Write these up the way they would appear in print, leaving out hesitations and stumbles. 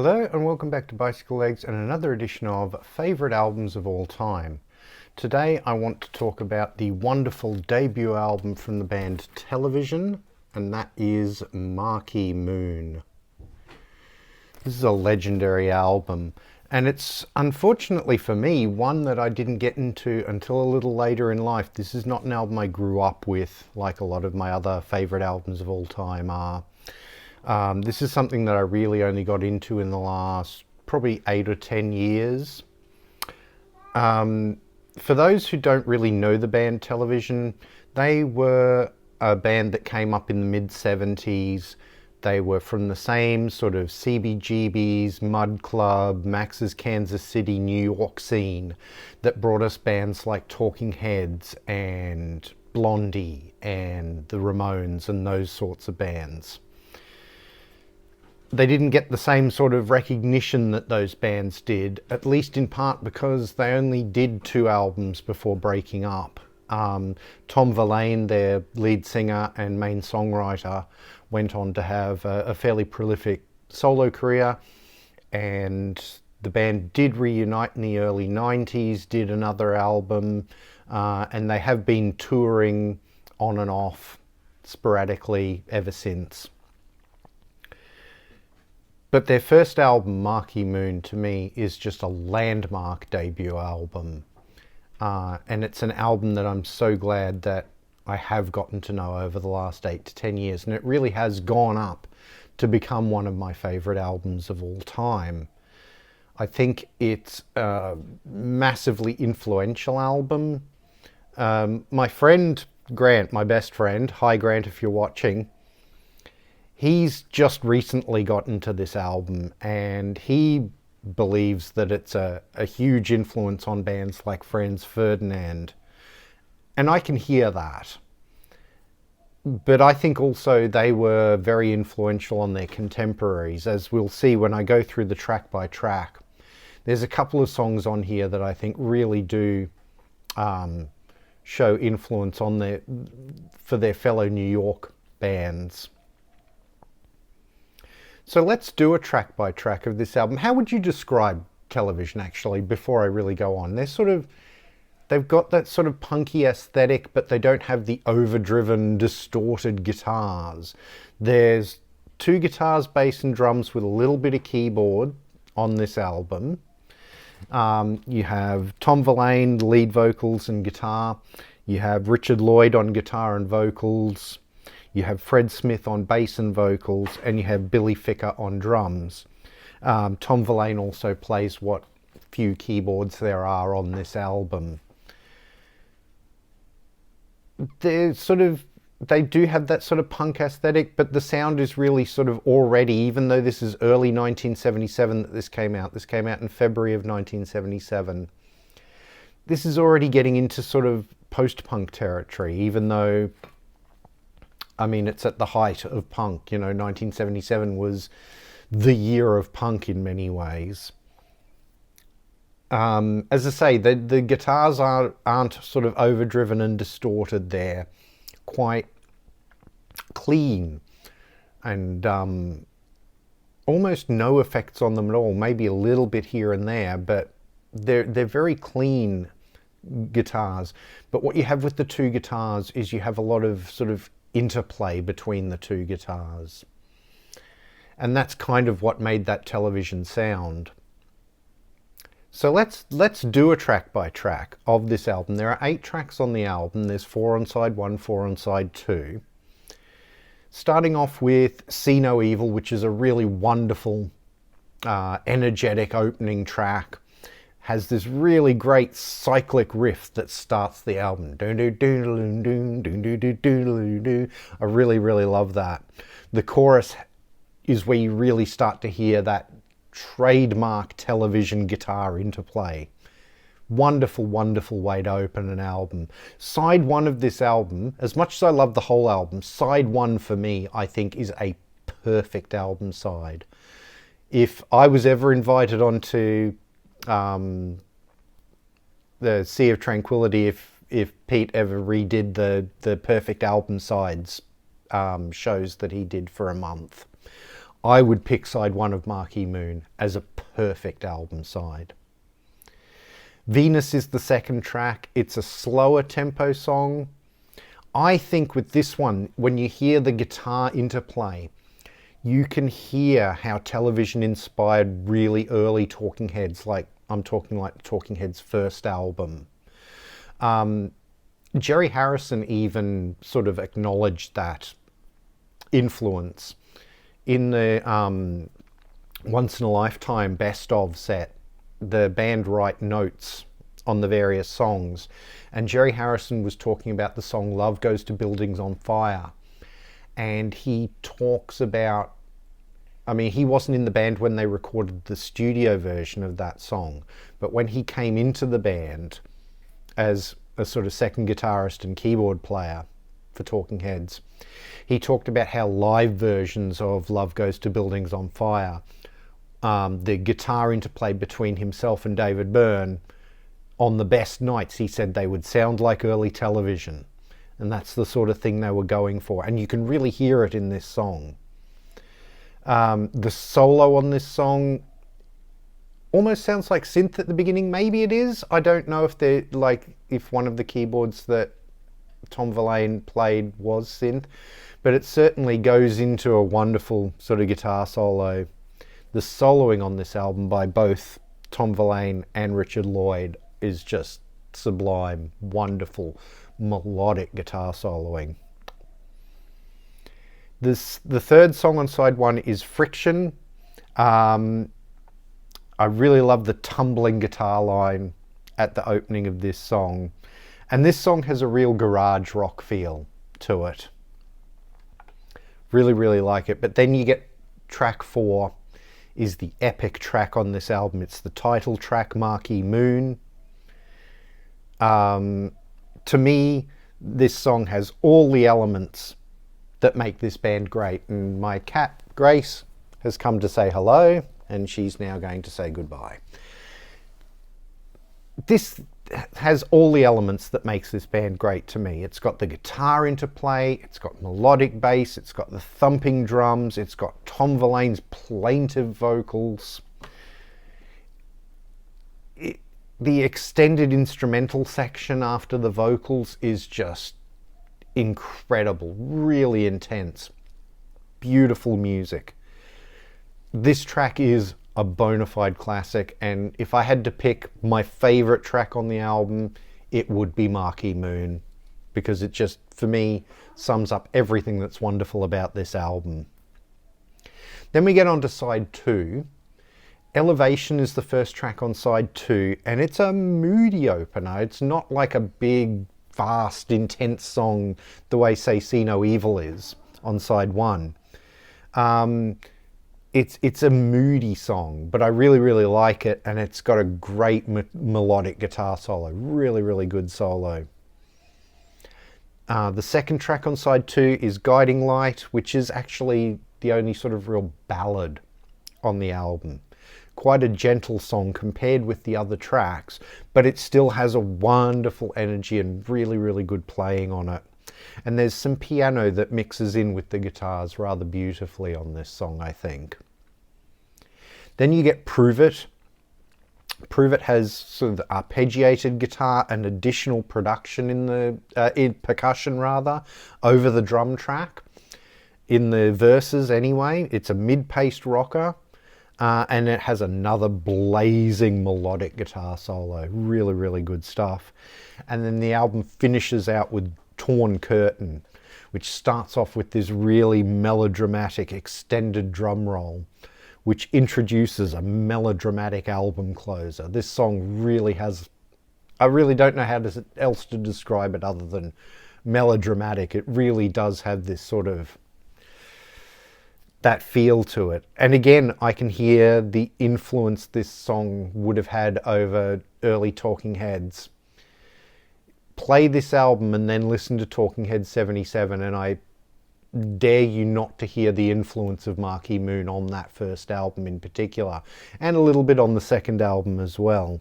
Hello and welcome back to Bicyclelegs and another edition of Favourite Albums of All Time. Today I want to talk about the wonderful debut album from the band Television, and that is Marquee Moon. This is a legendary album, and it's unfortunately for me one that I didn't get into until a little later in life. This is not an album I grew up with like a lot of my other favourite albums of all time are. This is something that I really only got into in the last probably 8 or 10 years. For those who don't really know the band Television, they were a band that came up in the mid-70s. They were from the same sort of CBGB's, Mud Club, Max's Kansas City, New York scene that brought us bands like Talking Heads and Blondie and the Ramones and those sorts of bands. They didn't get the same sort of recognition that those bands did, at least in part because they only did 2 albums before breaking up. Tom Verlaine, their lead singer and main songwriter, went on to have a fairly prolific solo career, and the band did reunite in the early 90s, did another album, and they have been touring on and off sporadically ever since. But their first album, Marquee Moon, to me is just a landmark debut album. And it's an album that I'm so glad that I have gotten to know over the last 8 to 10 years. And it really has gone up to become one of my favourite albums of all time. I think it's a massively influential album. My friend Grant, my best friend, hi Grant if you're watching, he's just recently gotten to this album, and he believes that it's a huge influence on bands like Franz Ferdinand. And I can hear that. But I think also they were very influential on their contemporaries, as we'll see when I go through the track by track. There's a couple of songs on here that I think really do show influence on for their fellow New York bands. So let's do a track by track of this album. How would you describe Television, actually, before I really go on? They've got that sort of punky aesthetic, but they don't have the overdriven, distorted guitars. There's 2 guitars, bass and drums with a little bit of keyboard on this album. You have Tom Verlaine, lead vocals and guitar. You have Richard Lloyd on guitar and vocals. You have Fred Smith on bass and vocals, and you have Billy Ficker on drums. Tom Verlaine also plays what few keyboards there are on this album. They do have that sort of punk aesthetic, but the sound is really sort of already, even though this is early 1977 that this came out in February of 1977. This is already getting into sort of post-punk territory, even though, I mean, it's at the height of punk. 1977 was the year of punk in many ways. As I say, the guitars aren't sort of overdriven and distorted. They're quite clean and almost no effects on them at all. Maybe a little bit here and there, but they're very clean guitars. But what you have with the 2 guitars is you have a lot of sort of interplay between the 2 guitars, and that's kind of what made that Television sound. So let's do a track by track of this album. There are 8 tracks on the album. There's 4 on side 1, 4 on side 2. Starting off with See No Evil, which is a really wonderful energetic opening track. Has this really great cyclic riff that starts the album. I really, really love that. The chorus is where you really start to hear that trademark Television guitar interplay. Wonderful, wonderful way to open an album. Side 1 of this album, as much as I love the whole album, side 1 for me, I think, is a perfect album side. If I was ever invited onto the Sea of Tranquility, if Pete ever redid the perfect album sides shows that he did for a month, I would pick side one of Marquee Moon as a perfect album side. Venus is the second track. It's a slower tempo song. I think with this one, when you hear the guitar interplay, you can hear how television inspired really early Talking Heads, like I'm talking like the Talking Heads' first album. Jerry Harrison even sort of acknowledged that influence in the Once in a Lifetime best of set. The band write notes on the various songs, and Jerry Harrison was talking about the song Love Goes to Buildings on Fire, and he talks about, I mean, he wasn't in the band when they recorded the studio version of that song, but when he came into the band as a sort of second guitarist and keyboard player for Talking Heads, he talked about how live versions of Love Goes to Buildings on Fire, the guitar interplay between himself and David Byrne, on the best nights, he said they would sound like early television. And that's the sort of thing they were going for. And you can really hear it in this song. The solo on this song almost sounds like synth at the beginning. Maybe it is. I don't know if they're like, if one of the keyboards that Tom Verlaine played was synth, but it certainly goes into a wonderful sort of guitar solo. The soloing on this album by both Tom Verlaine and Richard Lloyd is just sublime, wonderful, melodic guitar soloing. The third song on side one is Friction. I really love the tumbling guitar line at the opening of this song. And this song has a real garage rock feel to it. Really, really like it. But then you get track 4 is the epic track on this album. It's the title track, Marquee Moon. To me, this song has all the elements that make this band great. And my cat, Grace, has come to say hello, and she's now going to say goodbye. This has all the elements that makes this band great to me. It's got the guitar interplay, it's got melodic bass, it's got the thumping drums, it's got Tom Verlaine's plaintive vocals. The extended instrumental section after the vocals is just incredible, really intense, beautiful music. This track is a bona fide classic, and if I had to pick my favorite track on the album, it would be Marquee Moon, because it just, for me, sums up everything that's wonderful about this album. Then we get on to side 2. Elevation is the first track on side 2, and it's a moody opener. It's not like a big, fast, intense song the way, say, See No Evil is on side 1. It's a moody song, but I really, really like it, and it's got a great melodic guitar solo. Really, really good solo. The second track on side 2 is Guiding Light, which is actually the only sort of real ballad on the album. Quite a gentle song compared with the other tracks, but it still has a wonderful energy and really, really good playing on it. And there's some piano that mixes in with the guitars rather beautifully on this song, I think. Then you get Prove It. Prove It has sort of arpeggiated guitar and additional production in the percussion rather over the drum track. In the verses anyway, it's a mid-paced rocker. And it has another blazing melodic guitar solo. Really, really good stuff. And then the album finishes out with Torn Curtain, which starts off with this really melodramatic extended drum roll, which introduces a melodramatic album closer. This song really has, I really don't know how else to describe it other than melodramatic. It really does have this sort of that feel to it. And again, I can hear the influence this song would have had over early Talking Heads. Play this album and then listen to Talking Heads 77, and I dare you not to hear the influence of Marquee Moon on that first album in particular, and a little bit on the second album as well.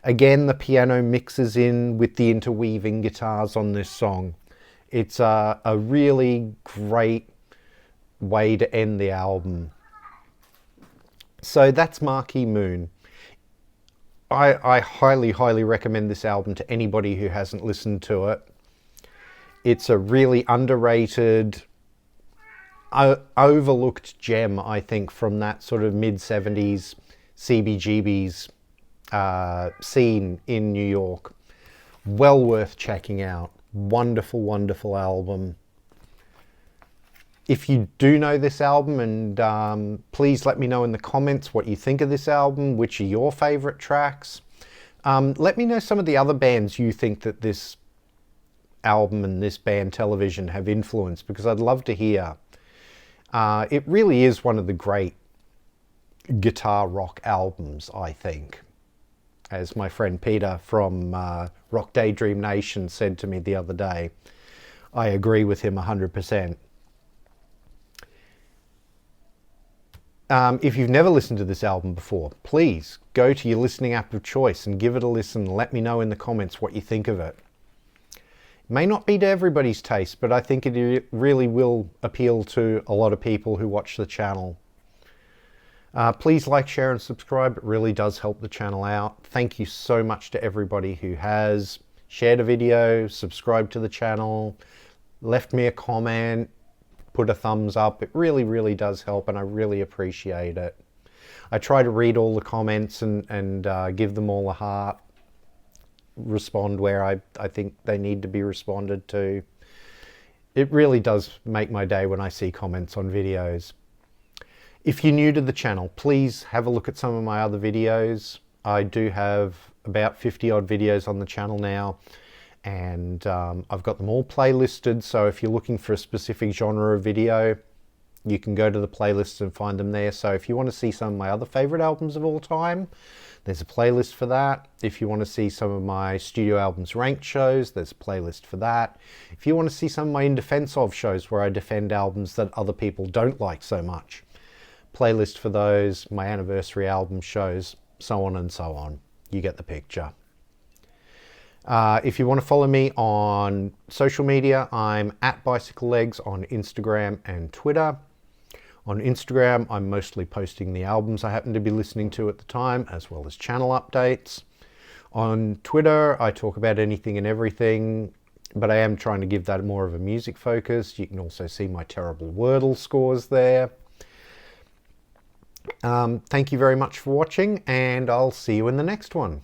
Again, the piano mixes in with the interweaving guitars on this song. It's a really great way to end the album. So that's Marquee Moon. I highly, highly recommend this album to anybody who hasn't listened to it. It's a really underrated, overlooked gem, I think, from that sort of mid-70s CBGB's scene in New York. Well worth checking out. Wonderful, wonderful album. If you do know this album, and please let me know in the comments what you think of this album, which are your favourite tracks. Let me know some of the other bands you think that this album and this band Television have influenced, because I'd love to hear. It really is one of the great guitar rock albums, I think. As my friend Peter from Rock Daydream Nation said to me the other day. I agree with him 100%. If you've never listened to this album before, please go to your listening app of choice and give it a listen. Let me know in the comments what you think of it. It may not be to everybody's taste, but I think it really will appeal to a lot of people who watch the channel. Please like, share and subscribe. It really does help the channel out. Thank you so much to everybody who has shared a video, subscribed to the channel, left me a comment, put a thumbs up. It really, really does help, and I really appreciate it. I try to read all the comments and give them all a heart, respond where I think they need to be responded to. It really does make my day when I see comments on videos. If you're new to the channel, please have a look at some of my other videos. I do have about 50 odd videos on the channel now, and I've got them all playlisted, so if you're looking for a specific genre of video, you can go to the playlists and find them there. So if you want to see some of my other favorite albums of all time, there's a playlist for that. If you want to see some of my studio albums ranked shows, there's a playlist for that. If you want to see some of my In Defense Of shows where I defend albums that other people don't like so much, playlist for those, my anniversary album shows, so on and so on. You get the picture. If you want to follow me on social media, I'm at bicyclelegs on Instagram and Twitter. On Instagram, I'm mostly posting the albums I happen to be listening to at the time, as well as channel updates. On Twitter, I talk about anything and everything, but I am trying to give that more of a music focus. You can also see my terrible Wordle scores there. Thank you very much for watching, and I'll see you in the next one.